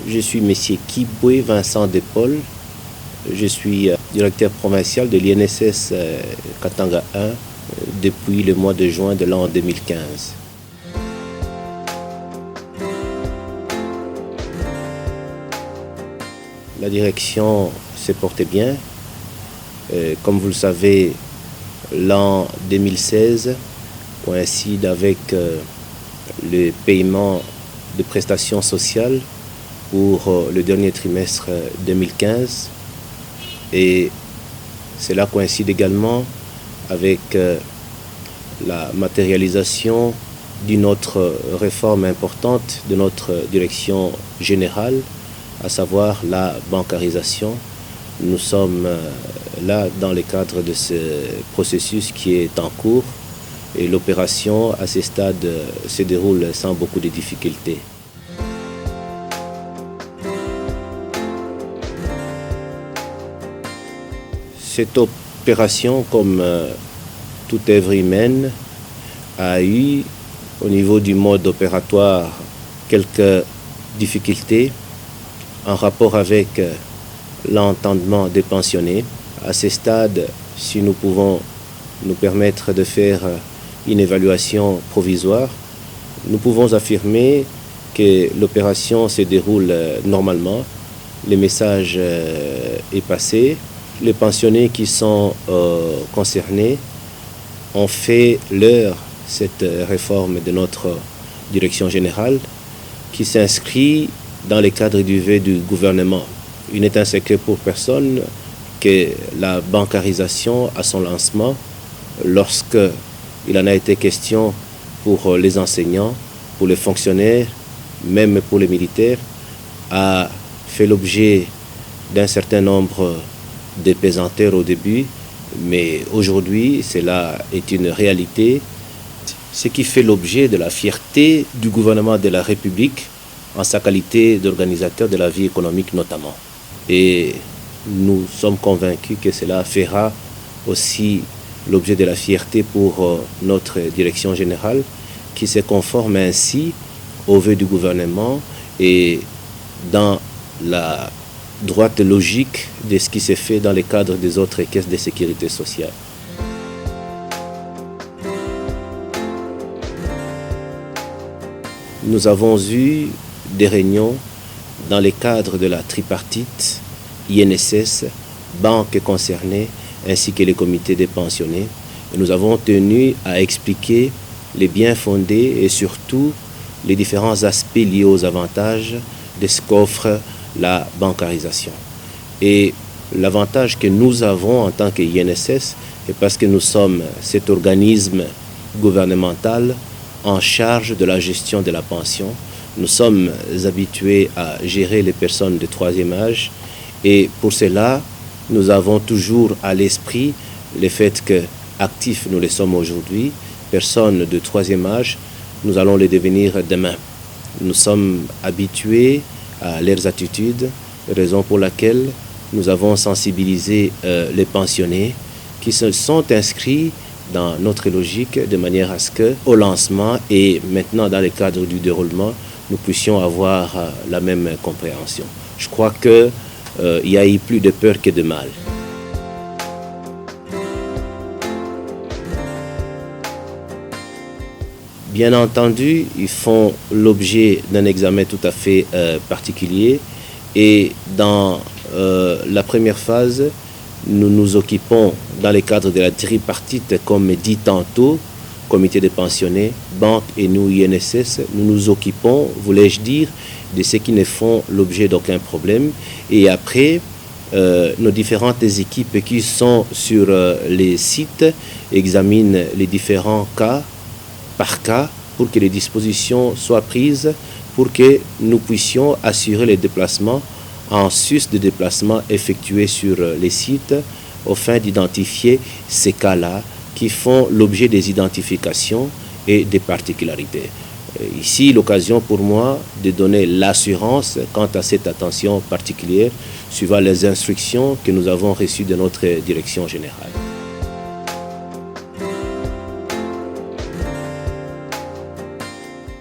Je suis M. Kibwe Vincent Depol. Je suis directeur provincial de l'INSS Katanga 1 depuis le mois de juin de l'an 2015. La direction s'est portée bien. Comme vous le savez, l'an 2016 coïncide avec le paiement de prestations sociales pour le dernier trimestre 2015 et cela coïncide également avec la matérialisation d'une autre réforme importante de notre direction générale, à savoir la bancarisation. Nous sommes là dans le cadre de ce processus qui est en cours et l'opération à ce stade se déroule sans beaucoup de difficultés. Cette opération, comme toute œuvre humaine, a eu au niveau du mode opératoire quelques difficultés en rapport avec l'entendement des pensionnés. À ce stade, si nous pouvons nous permettre de faire une évaluation provisoire, nous pouvons affirmer que l'opération se déroule normalement. Le message est passé. Les pensionnés qui sont concernés ont fait leur cette réforme de notre direction générale qui s'inscrit dans le cadre du vœu du gouvernement. Il n'est un secret pour personne que la bancarisation à son lancement, lorsque il en a été question pour les enseignants, pour les fonctionnaires, même pour les militaires, a fait l'objet d'un certain nombre de pesanteurs au début, mais aujourd'hui, cela est une réalité, ce qui fait l'objet de la fierté du gouvernement de la République en sa qualité d'organisateur de la vie économique notamment. Et nous sommes convaincus que cela fera aussi l'objet de la fierté pour notre direction générale qui se conforme ainsi aux vœux du gouvernement et dans la droite logique de ce qui s'est fait dans le cadre des autres caisses de sécurité sociale. Nous avons eu des réunions dans le cadre de la tripartite INSS, banques concernées, ainsi que les comités des pensionnés. Et nous avons tenu à expliquer les biens fondés et surtout les différents aspects liés aux avantages de ce qu'offre la bancarisation. Et l'avantage que nous avons en tant qu'INSS est parce que nous sommes cet organisme gouvernemental en charge de la gestion de la pension. Nous sommes habitués à gérer les personnes de troisième âge et pour cela, nous avons toujours à l'esprit le fait que actifs nous les sommes aujourd'hui, personnes de troisième âge, nous allons les devenir demain. Nous sommes habitués à leurs attitudes, raison pour laquelle nous avons sensibilisé les pensionnés qui se sont inscrits dans notre logique de manière à ce qu'au lancement et maintenant dans le cadre du déroulement, nous puissions avoir la même compréhension. Je crois qu'il y a eu plus de peur que de mal. Bien entendu, ils font l'objet d'un examen tout à fait particulier et dans la première phase, nous nous occupons dans le cadre de la tripartite, comme dit tantôt, comité des pensionnés, banque et nous INSS, nous nous occupons, voulais-je dire, de ceux qui ne font l'objet d'aucun problème. Et après, nos différentes équipes qui sont sur les sites examinent les différents cas par cas pour que les dispositions soient prises, pour que nous puissions assurer les déplacements en sus de déplacements effectués sur les sites au fin d'identifier ces cas-là qui font l'objet des identifications et des particularités. Ici, l'occasion pour moi de donner l'assurance quant à cette attention particulière suivant les instructions que nous avons reçues de notre direction générale.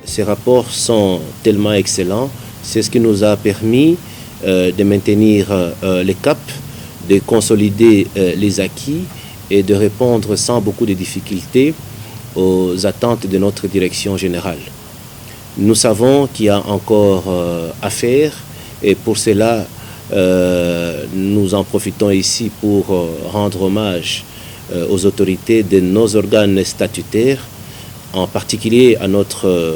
Ces rapports sont tellement excellents C'est ce qui nous a permis de maintenir les caps, de consolider les acquis et de répondre sans beaucoup de difficultés aux attentes de notre direction générale. Nous savons qu'il y a encore à faire et pour cela, nous en profitons ici pour rendre hommage aux autorités de nos organes statutaires, en particulier à notre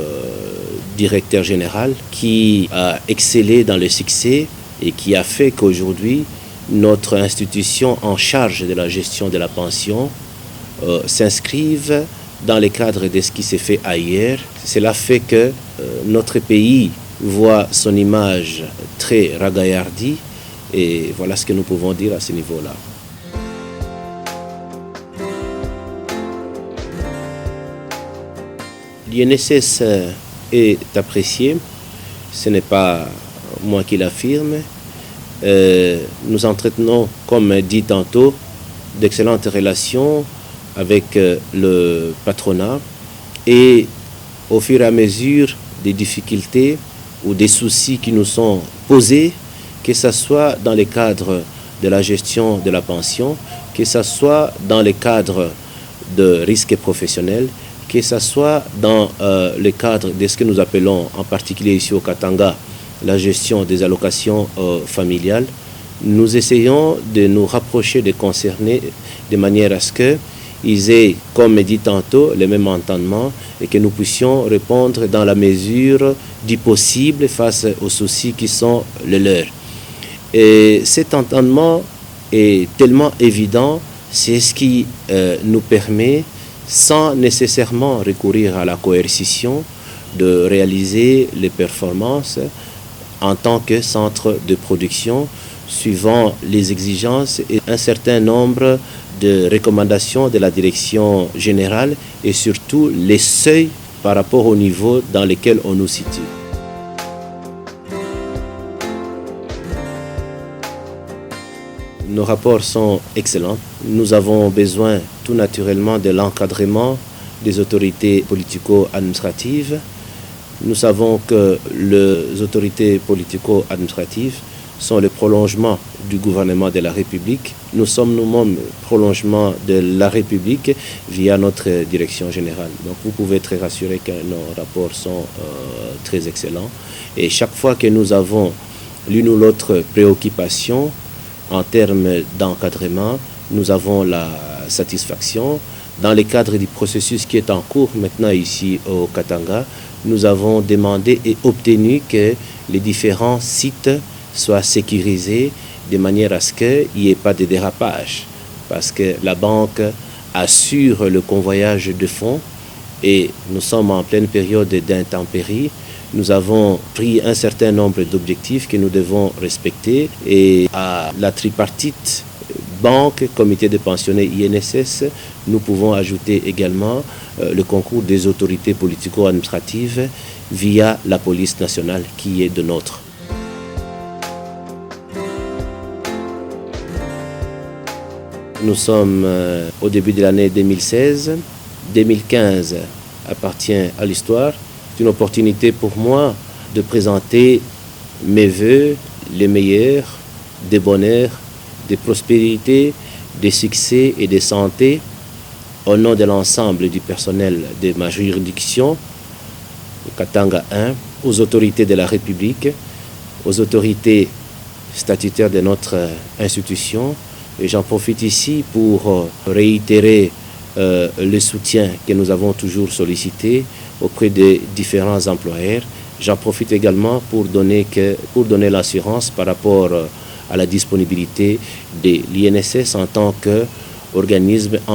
directeur général qui a excellé dans le succès et qui a fait qu'aujourd'hui, notre institution en charge de la gestion de la pension s'inscrive dans le cadre de ce qui s'est fait ailleurs. Cela fait que notre pays voit son image très ragaillardie et voilà ce que nous pouvons dire à ce niveau-là. L'INSS est apprécié, ce n'est pas moi qui l'affirme. Nous entretenons, comme dit tantôt, d'excellentes relations avec le patronat et au fur et à mesure des difficultés ou des soucis qui nous sont posés, que ce soit dans le cadre de la gestion de la pension, que ce soit dans le cadre de risques professionnels, que ce soit dans le cadre de ce que nous appelons, en particulier ici au Katanga, la gestion des allocations familiales, nous essayons de nous rapprocher des concernés de manière à ce qu'ils aient, comme dit tantôt, le même entendement et que nous puissions répondre dans la mesure du possible face aux soucis qui sont les leurs. Et cet entendement est tellement évident, c'est ce qui nous permet, sans nécessairement recourir à la coercition, de réaliser les performances en tant que centre de production, suivant les exigences et un certain nombre de recommandations de la direction générale et surtout les seuils par rapport au niveau dans lequel on nous situe. Nos rapports sont excellents. Nous avons besoin tout naturellement de l'encadrement des autorités politico-administratives. Nous savons que les autorités politico-administratives sont le prolongement du gouvernement de la République. Nous sommes nous-mêmes prolongement de la République via notre direction générale. Donc vous pouvez être rassurés que nos rapports sont très excellents. Et chaque fois que nous avons l'une ou l'autre préoccupation en termes d'encadrement, nous avons la satisfaction. Dans le cadre du processus qui est en cours maintenant ici au Katanga, nous avons demandé et obtenu que les différents sites soient sécurisés de manière à ce qu'il n'y ait pas de dérapage. Parce que la banque assure le convoyage de fonds et nous sommes en pleine période d'intempéries. Nous avons pris un certain nombre d'objectifs que nous devons respecter et à la tripartite banque, comité de pensionnés INSS, nous pouvons ajouter également le concours des autorités politico-administratives via la police nationale qui est de nôtre. Nous sommes au début de l'année 2016. 2015 appartient à l'histoire. C'est une opportunité pour moi de présenter mes vœux les meilleurs, de bonheur, de prospérité, de succès et de santé au nom de l'ensemble du personnel de ma juridiction, Katanga 1, aux autorités de la République, aux autorités statutaires de notre institution. Et j'en profite ici pour réitérer le soutien que nous avons toujours sollicité auprès des différents employeurs. J'en profite également pour donner l'assurance par rapport à la disponibilité de l'INSS en tant qu'organisme